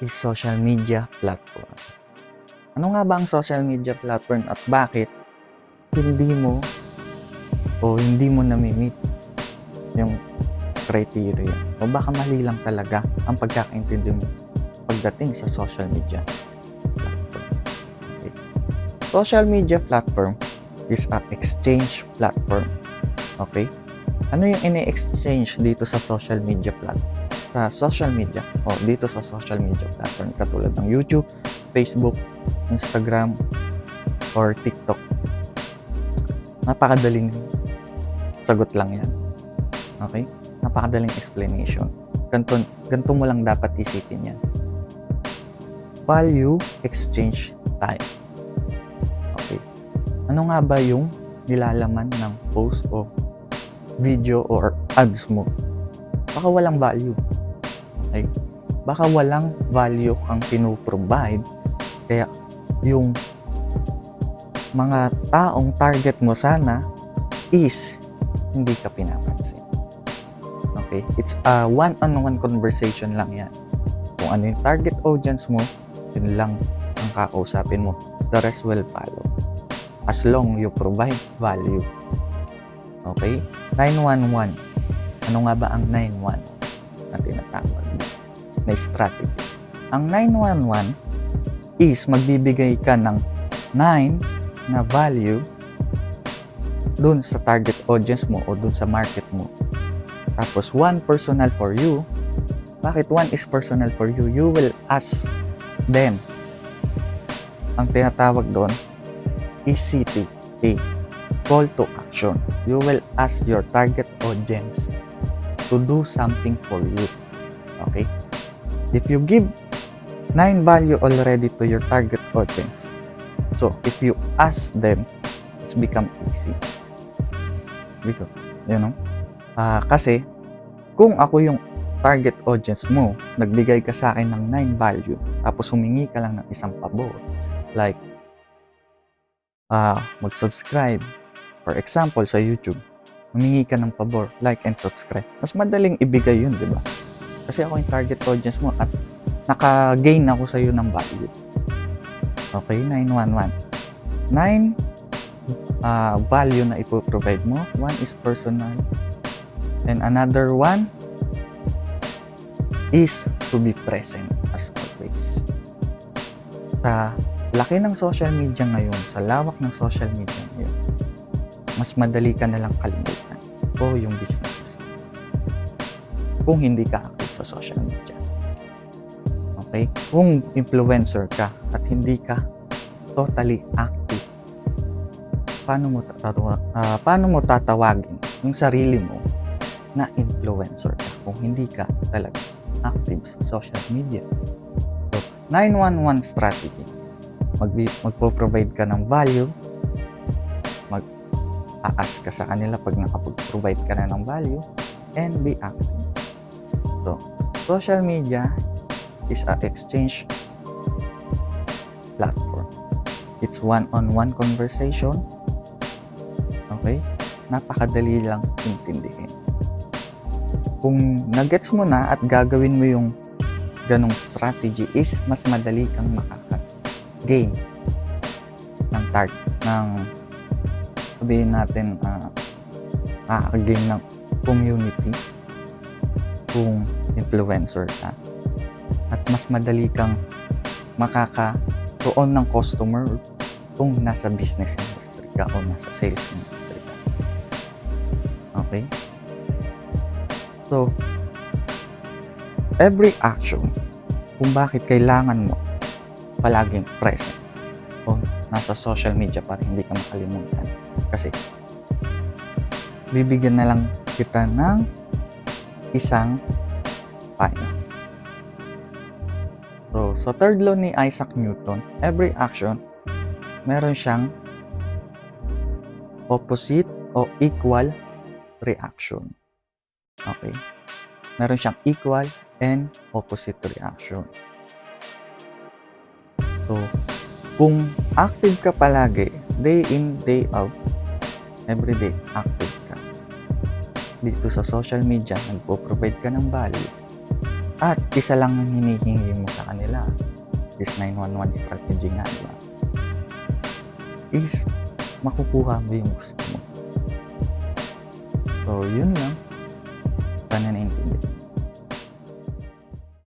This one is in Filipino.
is social media platform. Ano nga ba ang social media platform at bakit hindi mo nami-meet yung criteria? O baka mali lang talaga ang pagkakaintindi mo pagdating sa social media platform. Okay. Social media platform is a exchange platform. Okay? Ano yung ini-exchange dito sa social media platform? Dito sa social media platform katulad ng YouTube, Facebook, Instagram, or TikTok. Napakadaling sagot lang yan. Okay? Napakadaling explanation. Ganito mo lang dapat isipin yan. Value exchange time. Okay. Ano nga ba yung nilalaman ng post o video or ads mo? Baka walang value. Okay? Baka walang value kang pinuprovide, kaya yung mga taong target mo sana is hindi ka pinapansin. Okay? It's a one-on-one conversation lang yan. Kung ano yung target audience mo, yun lang ang kakausapin mo. The rest will follow. As long you provide value. Okay? 911. Ano nga ba ang 911 na tinatawag na strategy? Ang 911 is magbibigay ka ng 9 na value dun sa target audience mo o dun sa market mo. Tapos 1 personal for you. Bakit 1 is personal for you? You will ask them. Ang tinatawag doon is CTA, call to action. You will ask your target audience to do something for you. Okay? If you give 9 value already to your target audience, so if you ask them, it's become easy. Because, kasi kung ako yung target audience mo, nagbigay ka sa akin ng 9 value, tapos humingi ka lang ng isang pabor, like mag-subscribe, for example sa YouTube, humingi ka ng pabor, like and subscribe, mas madaling ibigay yun, di ba? Kasi ako yung target audience mo at naka-gain ako sa iyo ng value. Okay, 911. 9 value na ipoprovide mo. 1 is personal. And another 1 is to be present as always. Sa laki ng social media ngayon, sa lawak ng social media ngayon, mas madali ka na lang kalimutan o yung business kung hindi ka active sa social media. Okay? Kung influencer ka at hindi ka totally active, paano mo tatawagin yung sarili mo na influencer ka kung hindi ka talaga active sa social media? So, 911 strategy. Magpo-provide ka ng value, mag-a-ask ka sa kanila pag nakapag-provide ka na ng value, and be active. So, social media is an exchange platform. It's one-on-one conversation. Okay? Napakadali lang intindihin. Kung nagets mo na at gagawin mo yung ganong strategy, is mas madali kang makaka-gain ng sabihin natin, makaka-gain ng community kung influencer ka. At mas madali kang makaka-tuon ng customer kung nasa business industry ka o nasa sales industry ka. Okay? So, every action kung bakit kailangan mo palaging present o nasa social media para hindi ka makalimutan. Kasi, bibigyan na lang kita ng isang payo. So, sa third law ni Isaac Newton, every action, meron siyang opposite o equal reaction. Okay? Meron siyang equal and opposite reaction. So, kung active ka palagi, day in, day out, everyday active ka dito sa social media, nagpo-provide ka ng value, at isa lang ang hinihingi mo sa kanila, this 911 strategy nga, diba? Is makukuha mo yung gusto mo. So, yun lang. Sana naintindihan.